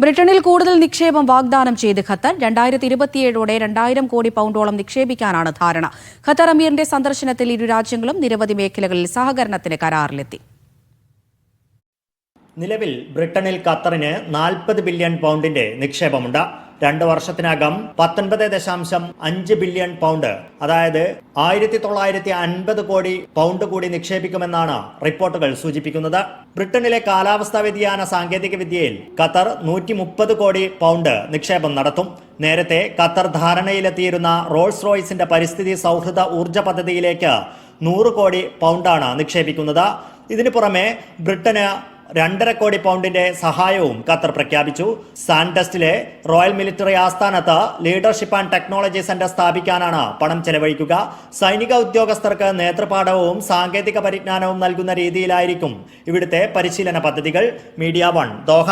ബ്രിട്ടനിൽ കൂടുതൽ നിക്ഷേപം വാഗ്ദാനം ചെയ്ത് ഖത്തർ 2027ഓടെ 2000 കോടി പൗണ്ടോളം നിക്ഷേപിക്കാനാണ് ധാരണ. ഖത്തർ അമീറിന്റെ സന്ദർശനത്തിൽ ഇരു രാജ്യങ്ങളും നിരവധി മേഖലകളിൽ സഹകരണത്തിന് കരാറിലെത്തി. നിലവിൽ ബ്രിട്ടനിൽ ഖത്തറിന് 40 ബില്യൺ പൗണ്ടിന്റെ നിക്ഷേപമുണ്ട്. 2 വർഷത്തിനകം 19.5 ബില്യൺ പൗണ്ട്, അതായത് 1950 കോടി പൗണ്ട് കൂടി നിക്ഷേപിക്കുമെന്നാണ് റിപ്പോർട്ടുകൾ സൂചിപ്പിക്കുന്നത്. ബ്രിട്ടനിലെ കാലാവസ്ഥാ വ്യതിയാന സാങ്കേതിക വിദ്യയിൽ ഖത്തർ 130 കോടി പൗണ്ട് നിക്ഷേപം നടത്തും. നേരത്തെ ഖത്തർ ധാരണയിലെത്തിയിരുന്ന റോൾസ് റോയ്സിന്റെ പരിസ്ഥിതി സൗഹൃദ ഊർജ്ജ പദ്ധതിയിലേക്ക് 100 കോടി പൗണ്ടാണ് നിക്ഷേപിക്കുന്നത്. ഇതിനു പുറമെ ബ്രിട്ടന് 2.5 കോടി പൗണ്ടിന്റെ സഹായവും ഖത്തർ പ്രഖ്യാപിച്ചു. സാൻഡസ്റ്റിലെ റോയൽ മിലിറ്ററി ആസ്ഥാനത്ത് ലീഡർഷിപ്പ് ആൻഡ് ടെക്നോളജി സെന്റർ സ്ഥാപിക്കാനാണ് പണം ചെലവഴിക്കുക. സൈനിക ഉദ്യോഗസ്ഥർക്ക് നേതൃപാഠവും സാങ്കേതിക പരിജ്ഞാനവും നൽകുന്ന രീതിയിലായിരിക്കും ഇവിടുത്തെ പരിശീലന പദ്ധതികൾ. Media 1 Doha.